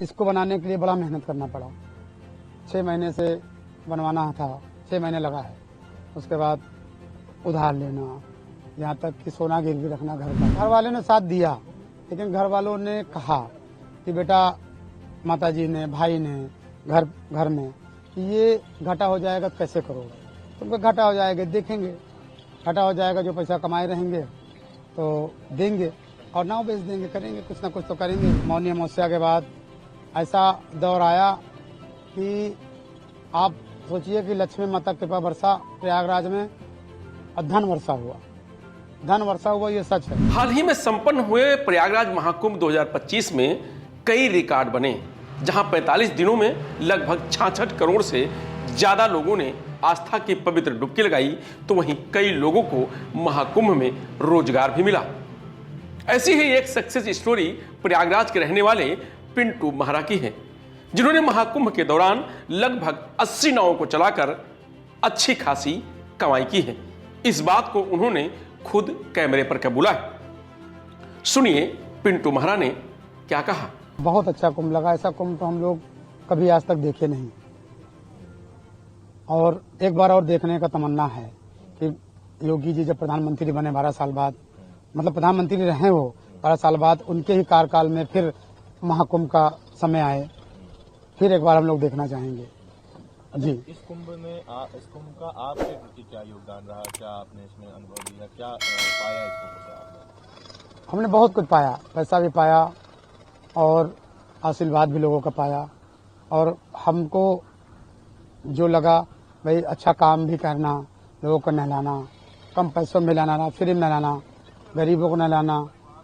इसको बनाने के लिए बड़ा मेहनत करना पड़ा। 6 महीने से बनवाना था, 6 महीने लगा है। उसके बाद उधार लेना, यहाँ तक कि सोना गिरवी रखना घर का। घर वाले ने साथ दिया, लेकिन घर वालों ने कहा कि बेटा, माताजी ने, भाई ने, घर में कि ये घाटा हो जाएगा तो कैसे करोगे? तुमको घाटा हो जाएगा, देखेंगे, घाटा हो जाएगा, जो पैसा कमाए रहेंगे तो देंगे और नाव बेच देंगे, करेंगे, कुछ ना कुछ तो करेंगे। मौनी अमावस्या के बाद ऐसा दौर आया कि आप सोचिए कि लक्ष्मी माता कृपा वर्षा प्रयागराज में और धन वर्षा हुआ, धन वर्षा हुआ, ये सच है। हाल ही में संपन्न हुए प्रयागराज महाकुंभ 2025 में कई रिकॉर्ड बने, जहां 45 दिनों में लगभग 66 करोड़ से ज्यादा लोगों ने आस्था की पवित्र डुबकी लगाई, तो वहीं कई लोगों को महाकुंभ में रोजगार भी मिला। ऐसी ही एक सक्सेस स्टोरी प्रयागराज के रहने वाले पिंटू महरा की है, जिन्होंने महाकुंभ के दौरान लगभग 80 नावों को चलाकर अच्छी खासी कमाई की है। इस बात को उन्होंने खुद कैमरे पर कबूला है। सुनिए पिंटू महरा ने क्या कहा। बहुत अच्छा कुंभ लगा, ऐसा कुंभ तो हम लोग कभी आज तक देखे नहीं, और एक बार और देखने का तमन्ना है कि योगी जी जब प्रधानमंत्री बने 12 साल बाद, मतलब प्रधानमंत्री रहे वो 12 साल बाद, उनके ही कार्यकाल में फिर महाकुंभ का समय आए, फिर एक बार हम लोग देखना चाहेंगे जी। इस कुंभ का आपके प्रति क्या योगदान रहा, क्या आपने इसमें अनुभव लिया, क्या पाया इस कुंभ से आपने? हमने बहुत कुछ पाया, पैसा भी पाया और आशीर्वाद भी लोगों का पाया, और हमको जो लगा भाई अच्छा काम भी करना, लोगों को नहलाना, कम पैसों में नहलाना, फ्री में नहलाना, गरीबों को नहलाना,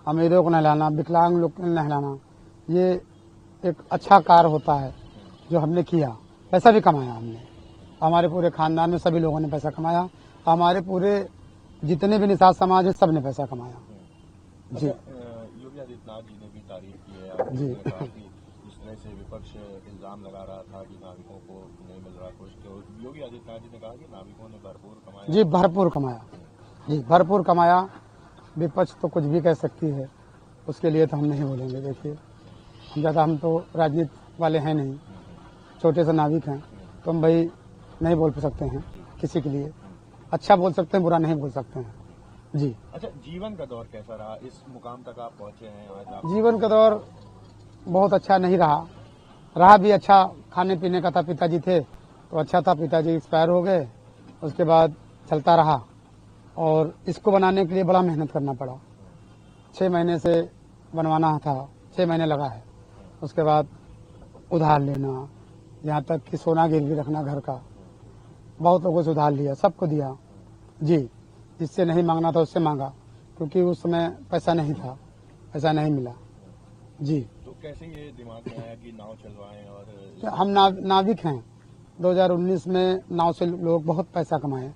अमीरों को नहलाना, विकलांग लोग को नहलाना, ये एक अच्छा कार्य होता है जो हमने किया। पैसा भी कमाया हमने, हमारे पूरे खानदान में सभी लोगों ने पैसा कमाया, हमारे पूरे जितने भी निषाद समाज है सब ने पैसा कमाया जी। योगी आदित्यनाथ जी ने भी तारीफ की है जी। जिस तरह से विपक्ष इल्जाम लगा रहा था कि नाविकों को नहीं मिल रहा कुछ, तो योगी आदित्यनाथ जी ने कहा कि नाविकों ने भरपूर कमाया जी, भरपूर कमाया जी, भरपूर कमाया। विपक्ष तो कुछ भी कह सकती है, उसके लिए तो हम नहीं बोलेंगे। देखिए, हम तो राजनीति वाले हैं नहीं, छोटे से नाविक हैं, तो हम भाई नहीं बोल सकते हैं किसी के लिए। अच्छा बोल सकते हैं, बुरा नहीं बोल सकते हैं जी। अच्छा, जीवन का दौर कैसा रहा? इस मुकाम तक आप पहुंचे हैं आज आप? जीवन का दौर बहुत अच्छा नहीं रहा भी अच्छा। खाने पीने का था, पिताजी थे तो अच्छा था, पिताजी एक्सपायर हो गए, उसके बाद चलता रहा, और इसको बनाने के लिए बड़ा मेहनत करना पड़ा। 6 महीने से बनवाना था, 6 महीने लगा है। उसके बाद उधार लेना, यहाँ तक कि सोना गिरवी रखना घर का, बहुत लोगों से उधार लिया, सबको दिया जी। जिससे नहीं मांगना था उससे मांगा, क्योंकि उस समय पैसा नहीं था, पैसा नहीं मिला जी। तो कैसे ये दिमाग में आया कि नाव चलवाएं? और हम नाविक हैं। 2019 में नाव से लोग बहुत पैसा कमाए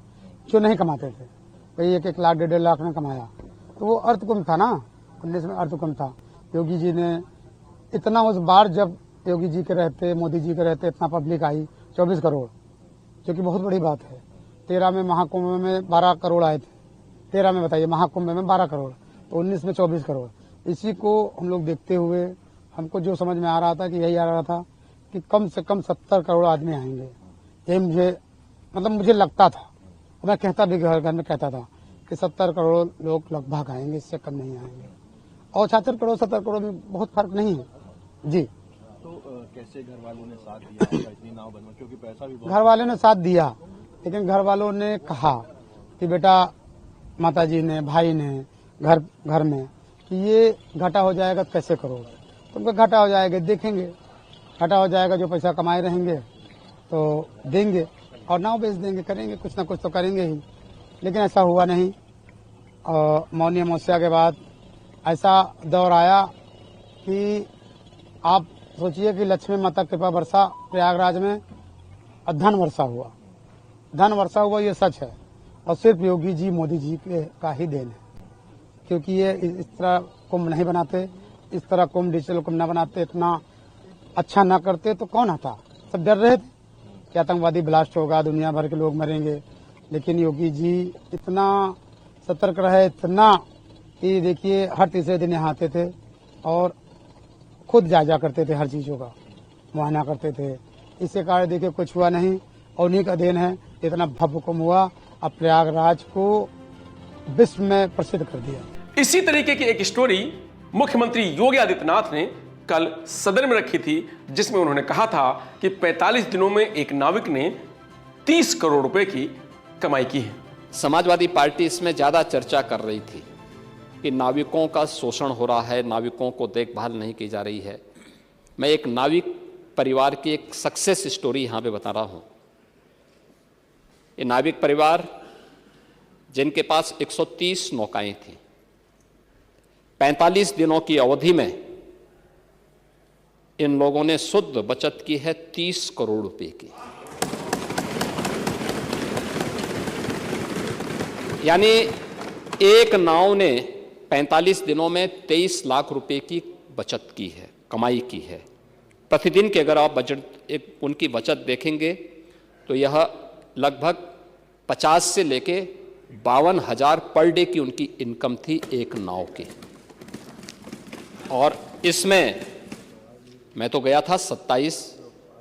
जो नहीं कमाते थे, भाई 1-1 लाख 1.5 लाख ने कमाया, तो वो अर्थकुंभ था ना, 19 में अर्थकुंभ था। योगी जी ने इतना, उस बार जब योगी जी के रहते, मोदी जी के रहते, इतना पब्लिक आई 24 करोड़, जो कि बहुत बड़ी बात है। 13 में महाकुंभ में 12 करोड़ आए थे, 13 में बताइए, महाकुंभ में 12 करोड़, तो 19 में 24 करोड़। इसी को हम लोग देखते हुए हमको जो समझ में आ रहा था कि यही आ रहा था कि कम से कम 70 करोड़ आदमी आएंगे। ये मुझे लगता था, मैं कहता भी घर में कहता था कि 70 करोड़ लोग लगभग आएंगे, इससे कम नहीं आएंगे। और 76 करोड़ 70 करोड़ में बहुत फर्क नहीं है जी। तो कैसे घर वालों ने साथ दिया इतनी नाव बनवा, क्योंकि पैसा भी घर वालों ने साथ दिया, लेकिन घर वालों ने कहा कि बेटा, माताजी ने, भाई ने, घर में कि ये घाटा हो जाएगा तो कैसे करोगे? तुमको घाटा हो जाएगा, देखेंगे, घाटा हो जाएगा, जो पैसा कमाए रहेंगे तो देंगे और नाव बेच देंगे, करेंगे, कुछ ना कुछ तो करेंगे ही। लेकिन ऐसा हुआ नहीं, और मौनी अमावस्या के बाद ऐसा दौर आया कि आप सोचिए कि लक्ष्मी माता कृपा वर्षा प्रयागराज में और धन वर्षा हुआ, धन वर्षा हुआ, ये सच है, और सिर्फ योगी जी, मोदी जी का ही देन है। क्योंकि ये इस तरह कुंभ नहीं बनाते, इस तरह कुंभ, डिजिटल कुंभ न बनाते, इतना अच्छा ना करते तो कौन आता? सब डर रहे थे कि आतंकवादी ब्लास्ट होगा, दुनिया भर के लोग मरेंगे, लेकिन योगी जी इतना सतर्क रहे, इतना कि देखिए हर तीसरे दिन यहाँ आते थे और खुद जायजा करते थे, हर चीज़ों का मुआयना करते थे। इसके कारण देखिए कुछ हुआ नहीं, और उन्हीं का देन है इतना भव्य कुंभ हुआ, अब प्रयागराज को विश्व में प्रसिद्ध कर दिया। इसी तरीके की एक स्टोरी मुख्यमंत्री योगी आदित्यनाथ ने कल सदन में रखी थी, जिसमें उन्होंने कहा था कि 45 दिनों में एक नाविक ने 30 करोड़ रुपए की कमाई की है। समाजवादी पार्टी इसमें ज़्यादा चर्चा कर रही थी कि नाविकों का शोषण हो रहा है, नाविकों को देखभाल नहीं की जा रही है। मैं एक नाविक परिवार की एक सक्सेस स्टोरी यहाँ पे बता रहा हूँ। ये नाविक परिवार जिनके पास 130 नौकाएं थी, 45 दिनों की अवधि में इन लोगों ने शुद्ध बचत की है 30 करोड़ रुपए की। यानी एक नाव ने 45 दिनों में 23 लाख रुपए की बचत की है, कमाई की है। प्रतिदिन के अगर आप उनकी बचत देखेंगे तो यह लगभग 50 से लेके 52,000 पर डे की उनकी इनकम थी एक नाव की। और इसमें मैं तो गया था 27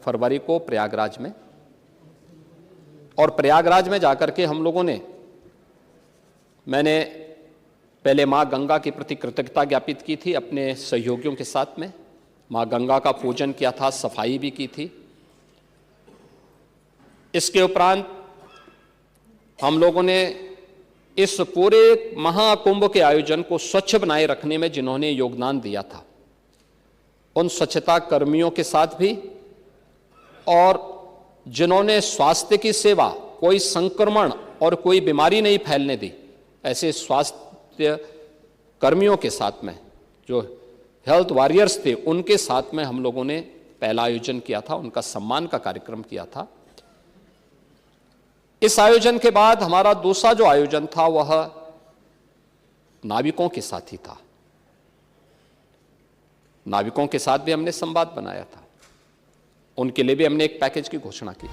फरवरी को प्रयागराज में, और प्रयागराज में जाकर के हम लोगों ने, मैंने पहले माँ गंगा के प्रति कृतज्ञता ज्ञापित की थी अपने सहयोगियों के साथ में। माँ गंगा का पूजन किया था, सफाई भी की थी। इसके उपरांत हम लोगों ने इस पूरे महाकुंभ के आयोजन को स्वच्छ बनाए रखने में जिन्होंने योगदान दिया था, उन स्वच्छता कर्मियों के साथ भी, और जिन्होंने स्वास्थ्य की सेवा, कोई संक्रमण और कोई बीमारी नहीं फैलने दी, ऐसे स्वास्थ्य कर्मियों के साथ में, जो हेल्थ वॉरियर्स थे, उनके साथ में हम लोगों ने पहला आयोजन किया था, उनका सम्मान का कार्यक्रम किया था। इस आयोजन के बाद हमारा दूसरा जो आयोजन था वह नाविकों के साथ ही था। नाविकों के साथ भी हमने संवाद बनाया था, उनके लिए भी हमने एक पैकेज की घोषणा की।